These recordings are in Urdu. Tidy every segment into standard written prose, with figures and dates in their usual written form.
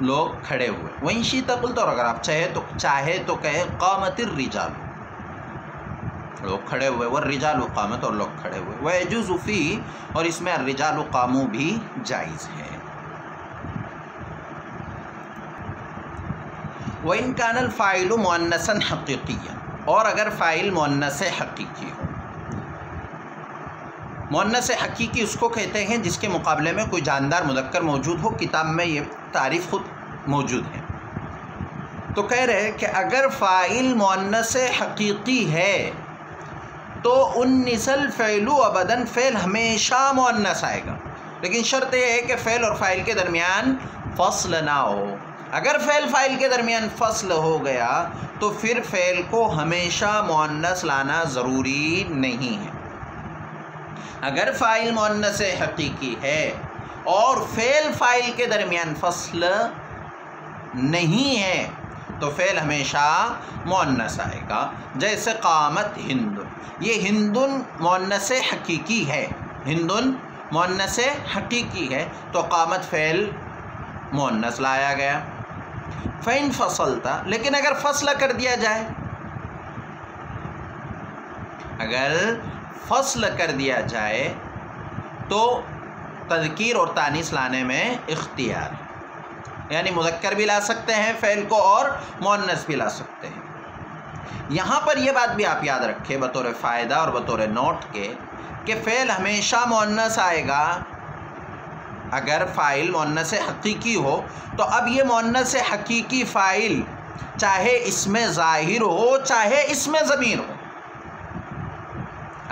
لوگ کھڑے ہوئے. وَإِن شِئْتَ قُلْتَ اور اگر آپ چاہے تو کہے قامت الرجال لوگ کھڑے ہوئے، والرجال قامت اور لوگ کھڑے ہوئے. وَيَجُوزُ فِي اور اس میں الرجال قاموا بھی جائز ہے. وَإِن كَانَ الْفَاعِلُ مُؤَنَّثًا حَقِيقِيًّا اور اگر فاعل مؤنث حقیقی ہو. مؤنث حقیقی اس کو کہتے ہیں جس کے مقابلے میں کوئی جاندار مذکر موجود ہو. کتاب میں یہ تعریف خود موجود ہے. تو کہہ رہے کہ اگر فاعل مؤنث حقیقی ہے تو انس الفعل ابداً، فعل ہمیشہ مؤنث آئے گا، لیکن شرط یہ ہے کہ فعل اور فاعل کے درمیان فصل نہ ہو. اگر فعل فاعل کے درمیان فصل ہو گیا تو پھر فعل کو ہمیشہ مؤنث لانا ضروری نہیں ہے. اگر فاعل مؤنث حقیقی ہے اور فعل فاعل کے درمیان فصل نہیں ہے تو فعل ہمیشہ مؤنث آئے گا. جیسے قامت ہند، یہ ہندن مؤنث حقیقی ہے، ہندن مؤنث حقیقی ہے تو قامت فعل مؤنث لایا گیا. فَإِن فَصَلْتَ لیکن اگر فصل کر دیا جائے، اگر فصل کر دیا جائے تو تذکیر اور تانیث لانے میں اختیار ہے، یعنی مذکر بھی لا سکتے ہیں فعل کو اور مؤنث بھی لا سکتے ہیں. یہاں پر یہ بات بھی آپ یاد رکھیں بطور فائدہ اور بطور نوٹ کے کہ فعل ہمیشہ مؤنث آئے گا اگر فاعل مؤنث حقیقی ہو. تو اب یہ مؤنث حقیقی فاعل چاہے اس میں ظاہر ہو چاہے اس میں ضمیر ہو.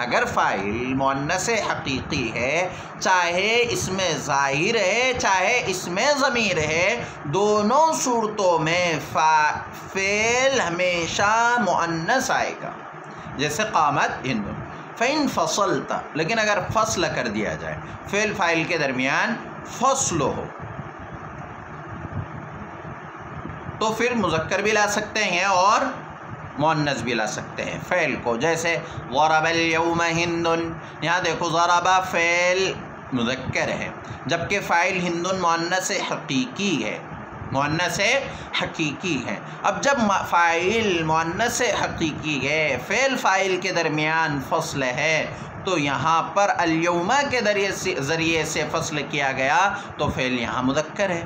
اگر فاعل مؤنث حقیقی ہے چاہے اس میں ظاہر ہے چاہے اس میں ضمیر ہے، دونوں صورتوں میں فعل ہمیشہ مؤنث آئے گا. جیسے قامت ہند. فَإِن فَصَلْتَ لیکن اگر فصل کر دیا جائے، فعل فاعل کے درمیان فصل ہو تو پھر مذکر بھی لا سکتے ہیں اور مؤنث بھی لا سکتے ہیں فعل کو. جیسے ضرب اليوم ہندن، یہاں دیکھو ضرب فعل مذکر ہے جبکہ فاعل ہندن مؤنث حقیقی ہے، مؤنث حقیقی ہے. اب جب فاعل مؤنث حقیقی ہے، فعل فاعل کے درمیان فصل ہے تو یہاں پر الیوم کے ذریعے سے فصل کیا گیا تو فعل یہاں مذکر ہے.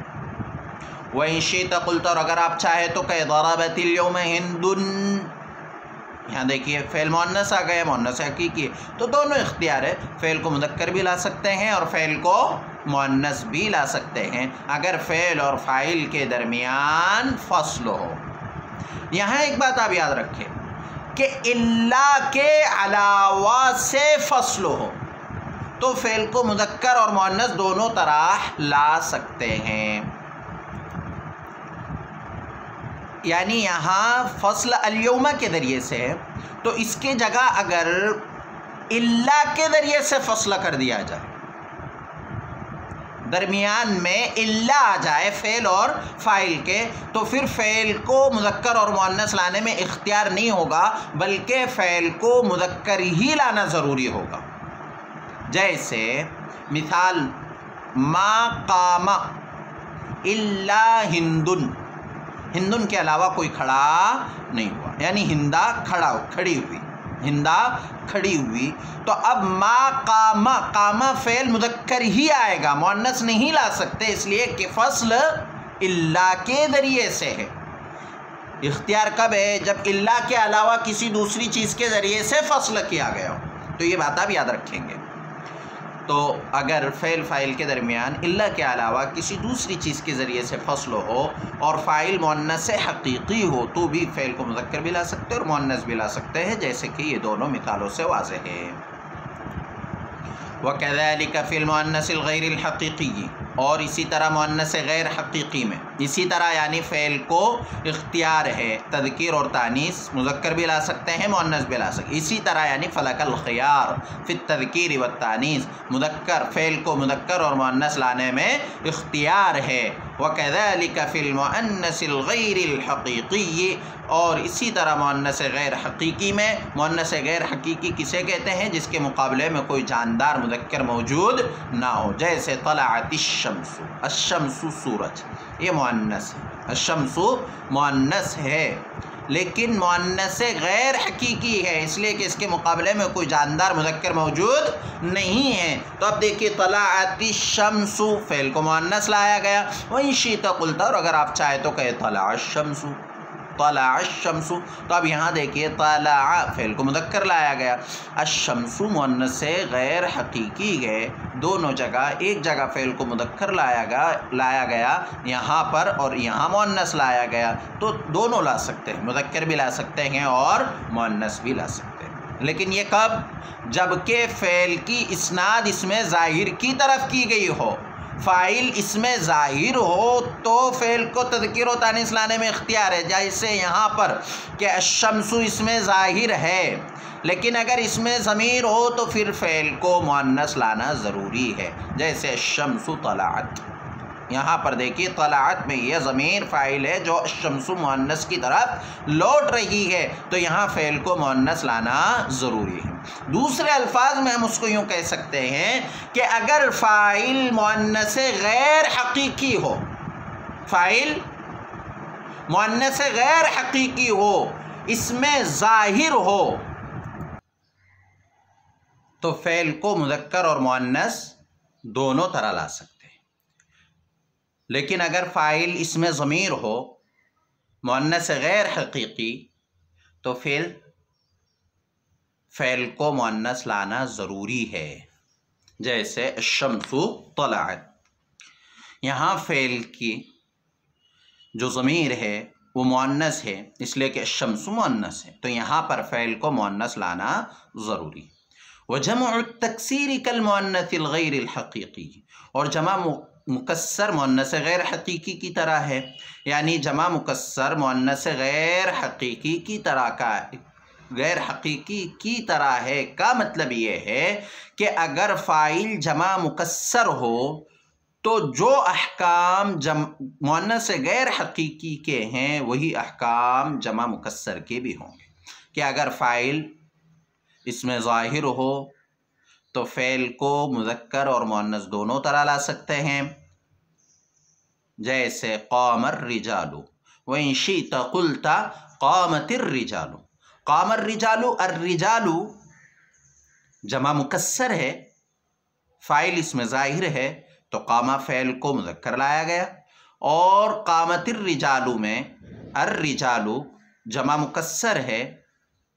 وَإِن شِئْتَ قُلْتَ اور اگر آپ چاہے تو کہ ضربت اليوم ہندن، یہاں دیکھیے فعل مؤنث آ گیا، مؤنث حقیقی ہے تو دونوں اختیار ہے. فعل کو مذکر بھی لا سکتے ہیں اور فعل کو مؤنث بھی لا سکتے ہیں اگر فعل اور فاعل کے درمیان فصل ہو. یہاں ایک بات آپ یاد رکھیں کہ الا کے علاوہ سے فصل ہو تو فعل کو مذکر اور مؤنث دونوں طرح لا سکتے ہیں. یعنی یہاں فصل الیوم کے ذریعے سے ہے تو اس کے جگہ اگر الا کے ذریعے سے فصل کر دیا جائے، درمیان میں الا آ جائے فعل اور فاعل کے، تو پھر فعل کو مذکر اور مؤنث لانے میں اختیار نہیں ہوگا بلکہ فعل کو مذکر ہی لانا ضروری ہوگا. جیسے مثال ما قام الا ہندن، ہندن کے علاوہ کوئی کھڑا نہیں ہوا، یعنی ہندا کھڑی ہوئی، ہندا کھڑی ہوئی. تو اب ما قام، قام فعل مذکر ہی آئے گا، مؤنث نہیں لا سکتے اس لیے کہ فصل الا کے ذریعے سے ہے. اختیار کب ہے؟ جب الا کے علاوہ کسی دوسری چیز کے ذریعے سے فصل کیا گیا ہو. تو یہ بات آپ یاد رکھیں گے. تو اگر فعل فاعل کے درمیان الا کے علاوہ کسی دوسری چیز کے ذریعے سے فصل ہو اور فاعل مؤنث حقیقی ہو تو بھی فعل کو مذکر بھی لا سکتے اور مؤنث بھی لا سکتے ہیں، جیسے کہ یہ دونوں مثالوں سے واضح ہے. وَكَذَلِكَ فِي الْمُؤَنَّثِ الْغَيْرِ الْحَقِيقِيِّ اور اسی طرح مؤنث غیر حقیقی میں، اسی طرح یعنی فعل کو اختیار ہے تذکیر اور تانیث، مذکر بھی لا سکتے ہیں مؤنث بھی لا سکتے. اسی طرح یعنی فلک الخیار فی التذکیر والتانیث، مذکر فعل کو مذکر اور مؤنث لانے میں اختیار ہے وَكَذَلِكَ فِي الْمُؤَنَّثِ الْغَيْرِ الْحَقِيقِيِّ، اور اسی طرح مؤنث غیر حقیقی میں، مؤنث غیر حقیقی کسے کہتے ہیں؟ جس کے مقابلے میں کوئی جاندار مذکر موجود نہ ہو، جیسے طلعت الشمس، الشمس سورج، یہ مؤنث ہے، الشمس مؤنث ہے، لیکن مؤنث غیر حقیقی ہے اس لیے کہ اس کے مقابلے میں کوئی جاندار مذکر موجود نہیں ہے۔ تو اب دیکھیے طلعت الشمس، فعل کو مؤنث لایا گیا، وَإِن شِئْتَ قُلْتَ، اور اگر آپ چاہے تو کہے طلع الشمس، طلع الشمس، تو اب یہاں دیکھیے طلع فعل کو مذکر لایا گیا، الشمس مؤنث غیر حقیقی ہے، دونوں جگہ، ایک جگہ فعل کو مذکر لایا گیا یہاں پر، اور یہاں مؤنث لایا گیا، تو دونوں لا سکتے ہیں، مذکر بھی لا سکتے ہیں اور مؤنث بھی لا سکتے ہیں، لیکن یہ کب؟ جبکہ فعل کی اسناد اس میں ظاہر کی طرف کی گئی ہو، فاعل اس میں ظاہر ہو تو فعل کو تذکیر و تانیث لانے میں اختیار ہے، جیسے یہاں پر کہ الشمس اس میں ظاہر ہے، لیکن اگر اس میں ضمیر ہو تو پھر فعل کو مؤنث لانا ضروری ہے، جیسے الشمس طلعت، یہاں پر دیکھیے طلعت میں یہ ضمیر فاعل ہے جو الشمس مؤنث کی طرف لوٹ رہی ہے، تو یہاں فعل کو مؤنث لانا ضروری ہے۔ دوسرے الفاظ میں ہم اس کو یوں کہہ سکتے ہیں کہ اگر فاعل مؤنث غیر حقیقی ہو، فاعل مؤنث غیر حقیقی ہو، اس میں ظاہر ہو، تو فعل کو مذکر اور مؤنث دونوں طرح لا سکتے ہیں، لیکن اگر فاعل اس میں ضمیر ہو، مؤنث غیر حقیقی، تو فعل کو مؤنث لانا ضروری ہے، جیسے الشمس طلعت، یہاں فعل کی جو ضمیر ہے وہ مؤنث ہے اس لیے کہ الشمس مؤنث ہے، تو یہاں پر فعل کو مؤنث لانا ضروری ہے۔ وجمع التکسیر کالمؤنث الغیر الحقیقی، اور جمع مکسر مؤنث غیر حقیقی کی طرح ہے، یعنی جمع مکسر مؤنث غیر حقیقی کی طرح ہے کا مطلب یہ ہے کہ اگر فاعل جمع مکسر ہو تو جو احکام مؤنث غیر حقیقی کے ہیں وہی احکام جمع مکسر کے بھی ہوں گے، کہ اگر فاعل اس میں ظاہر ہو تو فعل کو مذکر اور مؤنث دونوں طرح لا سکتے ہیں، جیسے قام الرجال، وَإِن شِئْتَ قُلْتَ قامت الرجال، قام الرجال، الرجال جمع مکسر ہے، فاعل اس میں ظاہر ہے تو قامہ فعل کو مذکر لایا گیا، اور قامت الرجال میں الرجال جمع مکسر ہے،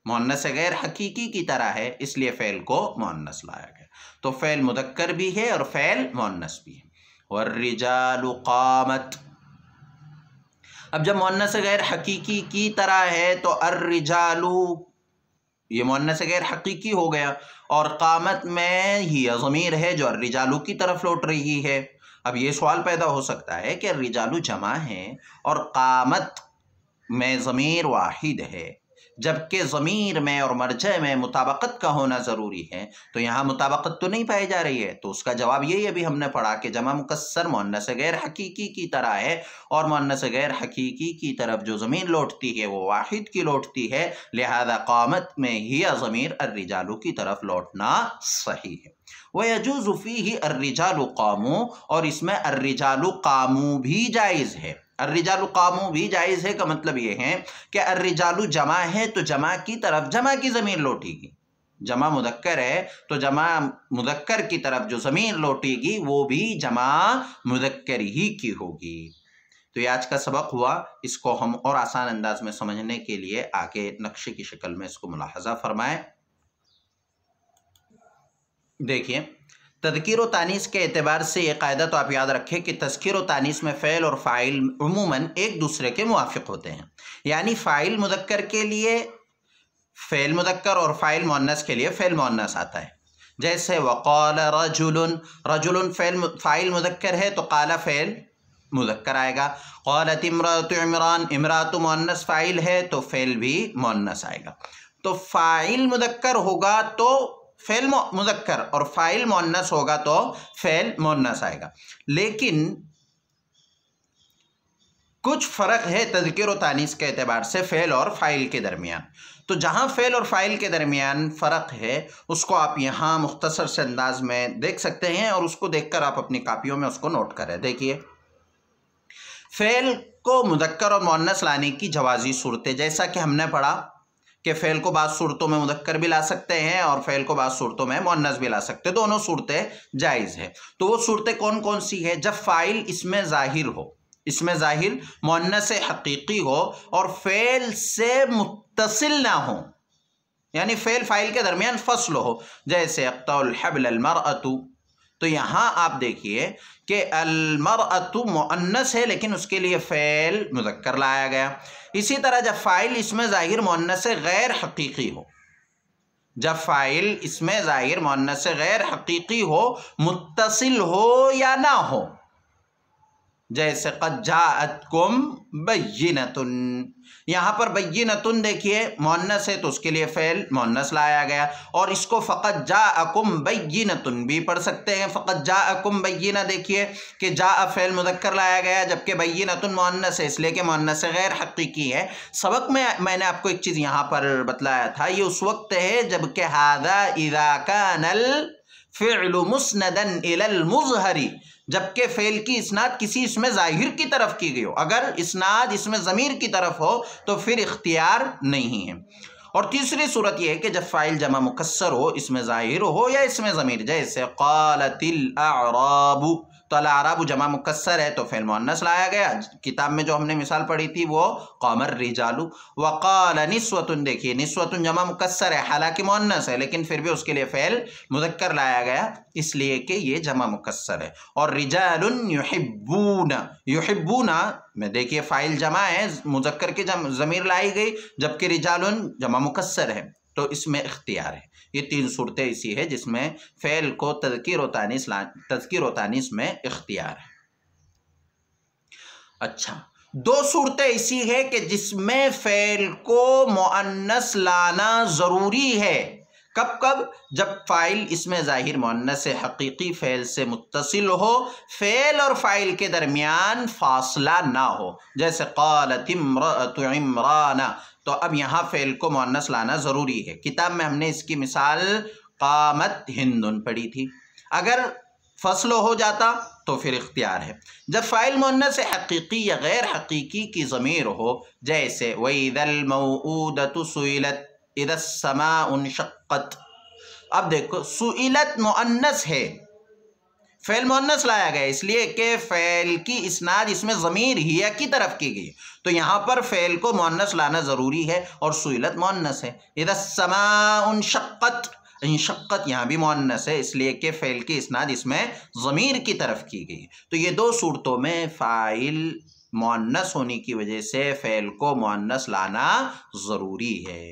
مؤنث غیر حقیقی کی طرح ہے، اس لیے فعل کو مؤنث لایا گیا، تو فعل مذکر بھی ہے اور فعل مؤنث بھی ہے۔ والرجال قامت، اب جب مؤنث غیر حقیقی کی طرح ہے تو الرجال یہ مؤنث غیر حقیقی ہو گیا، اور قامت میں ہی ضمیر ہے جو الرجال کی طرف لوٹ رہی ہے۔ اب یہ سوال پیدا ہو سکتا ہے کہ الرجال جمع ہیں اور قامت میں ضمیر واحد ہے، جبکہ ضمیر میں اور مرجع میں مطابقت کا ہونا ضروری ہے، تو یہاں مطابقت تو نہیں پائی جا رہی ہے، تو اس کا جواب یہی ابھی ہم نے پڑھا کہ جمع مکسر مؤنث غیر حقیقی کی طرح ہے، اور مؤنث غیر حقیقی کی طرف جو ضمیر لوٹتی ہے وہ واحد کی لوٹتی ہے، لہذا قامت میں ہی ضمیر الرجال کی طرف لوٹنا صحیح ہے۔ وَيَجُوزُ فِيهِ الرِّجَالُ قَامُوا، اور اس میں الرِّجَالُ قَامُوا بھی جائز ہے، الرجال قاموا بھی جائز ہے کا مطلب یہ ہے کہ الرجال جمع ہے تو جمع کی طرف جمع کی ضمیر لوٹے گی، جمع مذکر ہے تو جمع مذکر کی طرف جو ضمیر لوٹے گی وہ بھی جمع مذکر ہی کی ہوگی۔ تو یہ آج کا سبق ہوا، اس کو ہم اور آسان انداز میں سمجھنے کے لیے آگے نقشے کی شکل میں اس کو ملاحظہ فرمائیں۔ دیکھیے تذکیر و تانیث کے اعتبار سے یہ قاعدہ تو آپ یاد رکھیں کہ تذکیر و تانیث میں فعل اور فاعل عموماً ایک دوسرے کے موافق ہوتے ہیں، یعنی فاعل مذکر کے لیے فعل مذکر اور فاعل مؤنث کے لیے فعل مؤنث آتا ہے، جیسے وقال رجل، رجل فاعل مذکر ہے تو قال فعل مذکر آئے گا، قالت امرأۃ عمران، امرأۃ مؤنث فاعل ہے تو فعل بھی مؤنث آئے گا، تو فاعل مذکر ہوگا تو فعل مذکر اور فاعل مؤنث ہوگا تو فعل مؤنث آئے گا، لیکن کچھ فرق ہے تذکیر و تانیث کے اعتبار سے فعل اور فاعل کے درمیان. تو جہاں فعل اور فاعل کے درمیان فرق ہے اس کو آپ یہاں مختصر سے انداز میں دیکھ سکتے ہیں، اور اس کو دیکھ کر آپ اپنی کاپیوں میں اس کو نوٹ کریں. دیکھیے، فعل کو مذکر اور مؤنث لانے کی جوازی صورتیں، جیسا کہ ہم نے پڑھا کہ فعل کو بعض صورتوں میں مذکر بھی لا سکتے ہیں اور فعل کو بعض صورتوں میں مؤنث بھی لا سکتے ہیں، دونوں صورتیں جائز ہیں. تو وہ صورتیں کون کون سی ہے؟ جب فاعل اس میں ظاہر ہو، اس میں ظاہر مؤنث حقیقی ہو اور فعل سے متصل نہ ہو، یعنی فعل فاعل کے درمیان فصل ہو، جیسے اقطع الحبل المرأۃ. تو یہاں آپ دیکھیے کہ المرأۃ مؤنث ہے لیکن اس کے لیے فعل مذکر لایا گیا. اسی طرح جب فاعل اس میں ظاہر مؤنث غیر حقیقی ہو، جب فاعل اس میں ظاہر مؤنث غیر حقیقی ہو، متصل ہو یا نہ ہو، جیسے قد جاءتکم بینۃ. یہاں پر بینۃ دیکھیے مؤنث ہے تو اس کے لیے فعل مؤنث لایا گیا، اور اس کو فقط جاءکم بینۃ بھی پڑھ سکتے ہیں. فقط جاءکم بینہ دیکھیے کہ جاء فعل مذکر لایا گیا جبکہ بینۃ مؤنث ہے، اس لیے کہ مؤنث غیر حقیقی ہے. سبق میں نے آپ کو ایک چیز یہاں پر بتلایا تھا، یہ اس وقت ہے جب کہ ھذا اذا کان الفعل مسندا الی المظہر، جبکہ فعل کی اسناد کسی اس میں ظاہر کی طرف کی گئی ہو. اگر اسناد اس میں ضمیر کی طرف ہو تو پھر اختیار نہیں ہے. اور تیسری صورت یہ ہے کہ جب فاعل جمع مکسر ہو، اس میں ظاہر ہو یا اس میں ضمیر، جیسے قالت الاعراب. تو الاعراب جمع مکسر ہے تو فعل مؤنث لایا گیا. کتاب میں جو ہم نے مثال پڑھی تھی وہ قام الرجال. وقال نسوۃ، دیکھیے نسوۃ جمع مکسر ہے حالانکہ مؤنث ہے لیکن پھر بھی اس کے لیے فعل مذکر لایا گیا اس لیے کہ یہ جمع مکسر ہے. اور رجال یحبون، یحبون میں دیکھیے فاعل جمع ہے، مذکر کی ضمیر لائی گئی جبکہ رجال جمع مکسر ہے تو اس میں اختیار ہے. یہ تین صورتیں ایسی ہے جس میں فعل کو تذکیر و تانیث میں اختیار ہے. اچھا، دو صورتیں ایسی ہے کہ جس میں فعل کو مؤنث لانا ضروری ہے. کب کب؟ جب فاعل اس میں ظاہر مؤنث حقیقی فعل سے متصل ہو، فعل اور فاعل کے درمیان فاصلہ نہ ہو، جیسے قالت امرأۃ عمران. تو اب یہاں فعل کو مؤنث لانا ضروری ہے. کتاب میں ہم نے اس کی مثال قامت ہندن پڑھی تھی. اگر فصل ہو جاتا تو پھر اختیار ہے. جب فاعل مؤنث حقیقی یا غیر حقیقی کی ضمیر ہو، جیسے وَإِذَا الْمَوْءُودَةُ سُئِلَتْ اِذَا السَّمَاءُ انشقت. اب دیکھو سئلت مؤنث ہے، فعل مؤنث لایا گیا اس لیے کہ فعل کی اسناد اس میں ضمیر ہی کی طرف کی گئی، تو یہاں پر فعل کو مؤنث لانا ضروری ہے اور سئلت مؤنث ہے. اذا السماء انشقت، انشقت یہاں بھی مؤنث ہے اس لیے کہ فعل کی اسناد اس میں ضمیر کی طرف کی گئی. تو یہ دو صورتوں میں فاعل مؤنث ہونے کی وجہ سے فعل کو مؤنث لانا ضروری ہے.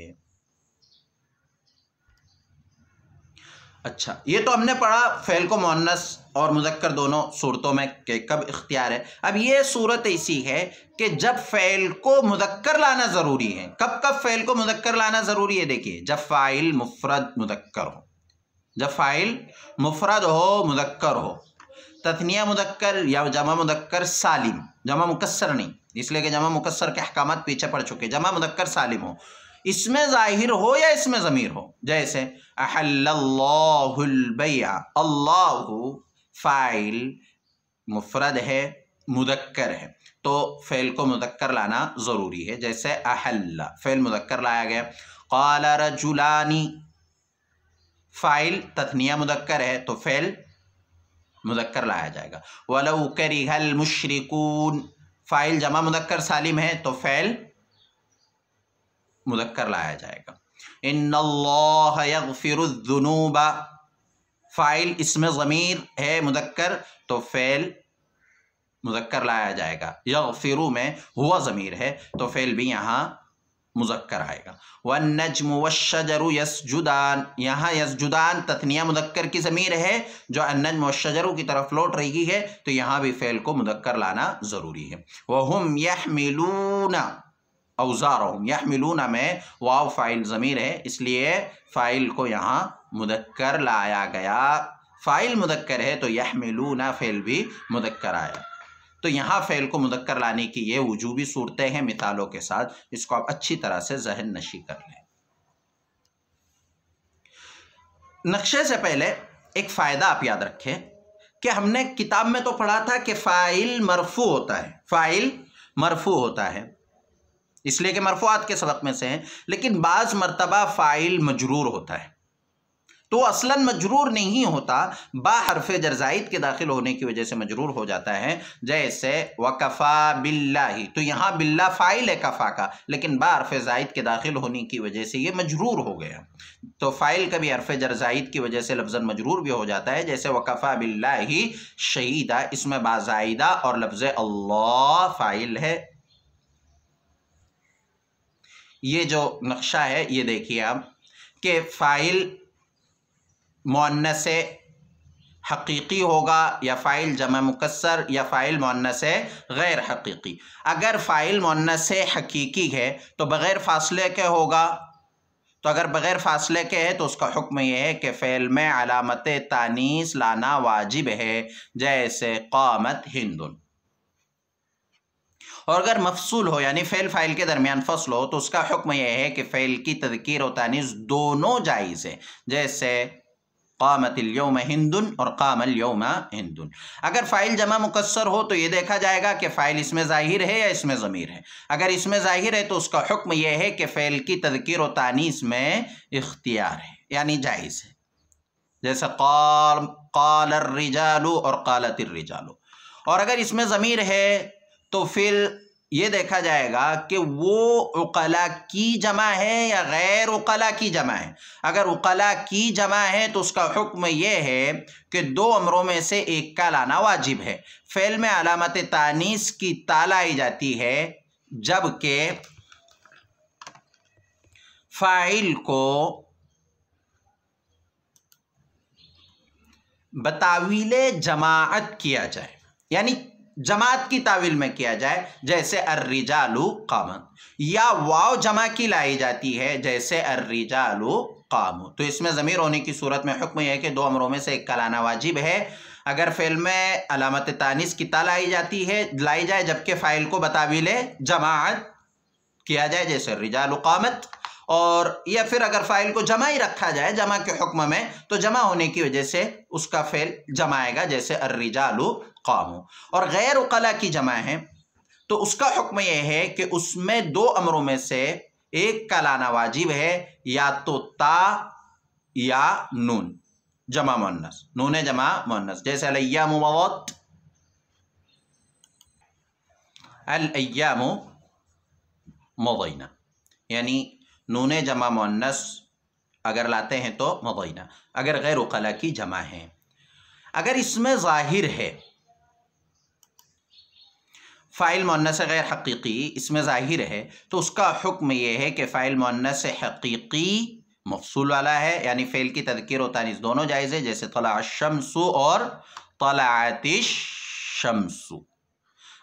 اچھا، یہ تو ہم نے پڑھا فعل کو مؤنث اور مذکر دونوں صورتوں میں کہ کب اختیار ہے. اب یہ صورت ایسی ہے کہ جب فعل کو مذکر لانا ضروری ہے. کب کب فعل کو مذکر لانا ضروری ہے؟ دیکھیے جب فاعل مفرد مذکر ہو، جب فاعل مفرد ہو مذکر ہو، تثنیہ مذکر یا جمع مذکر سالم، جمع مکسر نہیں، اس لیے کہ جمع مکسر کے احکامات پیچھے پڑ چکے، جمع مذکر سالم ہو، اس میں ظاہر ہو یا اس میں ضمیر ہو، جیسے احل اللہ البیع. اللہ فاعل مفرد ہے مذکر ہے تو فعل کو مذکر لانا ضروری ہے، جیسے احل فعل مذکر لایا گیا. قال رجلان فاعل تثنیہ مذکر ہے تو فعل مذکر لایا جائے گا. ولو کرہ المشرکون فاعل جمع مذکر سالم ہے تو فعل مذکر لایا جائے گا. ان اللہ یغفر الذنوب فاعل اس میں ضمیر ہے مذکر تو فعل مذکر لایا جائے گا. یغفر میں ہوا ضمیر ہے تو فعل بھی یہاں مذکر آئے گا. والنجم والشجر یسجدان، یہاں یسجدان تثنیہ مذکر کی ضمیر ہے جو النجم والشجر کی طرف لوٹ رہی ہے تو یہاں بھی فعل کو مذکر لانا ضروری ہے. وہم یحملون اوزارہم، یحملون میں واو فاعل ضمیر ہے اس لیے فاعل کو یہاں مذکر لایا گیا. فاعل مذکر ہے تو یحملون فعل بھی مذکر آیا. تو یہاں فعل کو مذکر لانے کی یہ وجوبی صورتیں ہیں مثالوں کے ساتھ، اس کو آپ اچھی طرح سے ذہن نشی کر لیں۔ نقشے سے پہلے ایک فائدہ آپ یاد رکھیں کہ ہم نے کتاب میں تو پڑھا تھا کہ فاعل مرفوع ہوتا ہے، فاعل مرفوع ہوتا ہے اس لیے کہ مرفوعات کے سبق میں سے ہیں، لیکن بعض مرتبہ فاعل مجرور ہوتا ہے، تو اصلاً مجرور نہیں ہوتا، با حرف جر زائد کے داخل ہونے کی وجہ سے مجرور ہو جاتا ہے، جیسے وکفا باللہ، تو یہاں باللہ فاعل ہے کفا کا، لیکن با حرف زائد کے داخل ہونے کی وجہ سے یہ مجرور ہو گیا۔ تو فاعل کبھی حرف جر زائد کی وجہ سے لفظاً مجرور بھی ہو جاتا ہے، جیسے وکفا باللہ شہیدہ، اس میں با زائدہ اور لفظ اللہ فاعل ہے۔ یہ جو نقشہ ہے یہ دیکھیے آپ کہ فاعل مؤنث حقیقی ہوگا یا فاعل جمع مکسر یا فاعل مؤنث غیر حقیقی۔ اگر فاعل مؤنث حقیقی ہے تو بغیر فاصلے کے ہوگا، تو اگر بغیر فاصلے کے ہے تو اس کا حکم یہ ہے کہ فعل میں علامت تانیث لانا واجب ہے، جیسے قامت ہندن۔ اور اگر مفصول ہو یعنی فعل فاعل کے درمیان فصل ہو تو اس کا حکم یہ ہے کہ فعل کی تذکیر و تانیث دونوں جائز ہے، جیسے قامت اليوم ہندن اور قام اليوم ہندن۔ اگر فاعل جمع مکسر ہو تو یہ دیکھا جائے گا کہ فاعل اس میں ظاہر ہے یا اس میں ضمیر ہے۔ اگر اس میں ظاہر ہے تو اس کا حکم یہ ہے کہ فعل کی تذکیر و تانیث میں اختیار ہے یعنی جائز ہے، جیسے قال الرجال اور قالت الرجال۔ اور اگر اس میں ضمیر ہے تو پھر یہ دیکھا جائے گا کہ وہ عقلاء کی جمع ہے یا غیر عقلاء کی جمع ہے۔ اگر عقلاء کی جمع ہے تو اس کا حکم یہ ہے کہ دو امروں میں سے ایک کا لانا واجب ہے۔ فعل میں علامت تانیث کی تا لائی جاتی ہے جبکہ فاعل کو بتاویل جماعت کیا جائے، یعنی جماعت کی تعویل میں کیا جائے، جیسے الرجال قامت، یا واو جمع کی لائی جاتی ہے جیسے الرجال قاموا، تو اس میں ضمیر ہونے کی صورت میں حکم یہ ہے کہ دو امروں میں سے ایک کا لانا واجب ہے۔ اگر فعل میں علامت تانیث کی تا لائی جائے جبکہ فاعل کو بتاویل جماعت کیا جائے جیسے الرجال قامت، اور یا پھر اگر فاعل کو جمع ہی رکھا جائے جمع کے حکم میں تو جمع ہونے کی وجہ سے اس کا فعل جمع آئے گا جیسے الرجال قاموا۔ اور غیر عقلاء کی جمع ہے تو اس کا حکم یہ ہے کہ اس میں دو امروں میں سے ایک کا لانا واجب ہے، یا تو تا یا نون جمع مؤنث، نون جمع مؤنث، جیسے الایام مضت، الایام مضینا، یعنی نون جمع مؤنث اگر لاتے ہیں تو مضینا، اگر غیر عقلاء کی جمع ہے۔ اگر اس میں ظاہر ہے فاعل مؤنث غیر حقیقی، اس میں ظاہر ہے تو اس کا حکم یہ ہے کہ فاعل مؤنث حقیقی مفصول والا ہے، یعنی فعل کی تذکیر و تانیث دونوں جائز ہے، جیسے طلع الشمس اور طلعت الشمس۔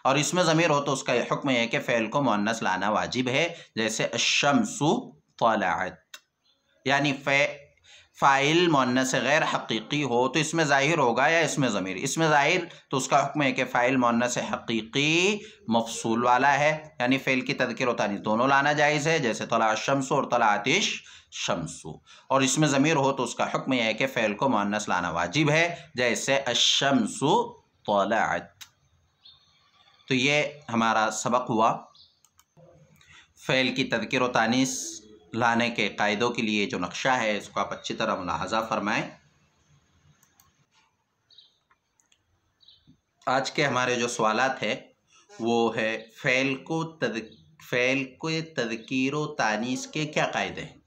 اور اس میں ضمیر ہو تو اس کا یہ حکم ہے کہ فعل کو مؤنث لانا واجب ہے، جیسے الشمس طلعت۔ یعنی فاعل مؤنث غیر حقیقی ہو تو اس میں ظاہر ہوگا یا اس میں ضمیر، اس میں ظاہر تو اس کا حکم ہے کہ فاعل مؤنث حقیقی مفصول والا ہے، یعنی فعل کی تذکیر و تانیث دونوں لانا جائز ہے، جیسے طلع الشمس اور طلعت الشمس۔ اور اس میں ضمیر ہو تو اس کا حکم یہ ہے کہ فعل کو مؤنث لانا واجب ہے، جیسے الشمس طلعت۔ تو یہ ہمارا سبق ہوا فعل کی تذکیر و تانیث لانے کے قاعدوں کے لیے جو نقشہ ہے اس کو آپ اچھی طرح ملاحظہ فرمائیں۔ آج کے ہمارے جو سوالات ہیں وہ ہے فعل کو تذکیر و تانیث کے کیا قاعدے ہیں،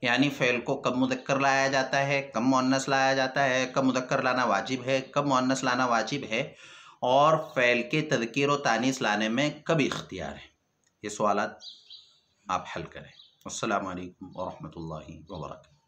یعنی فعل کو کب مذکر لایا جاتا ہے، کب مؤنث لایا جاتا ہے، کب مذکر لانا واجب ہے، کب مؤنث لانا واجب ہے، اور فعل کے تذکیر و تانیث لانے میں کب اختیار ہے۔ یہ سوالات آپ حل کریں۔ السلام علیکم ورحمۃ اللہ وبرکاتہ۔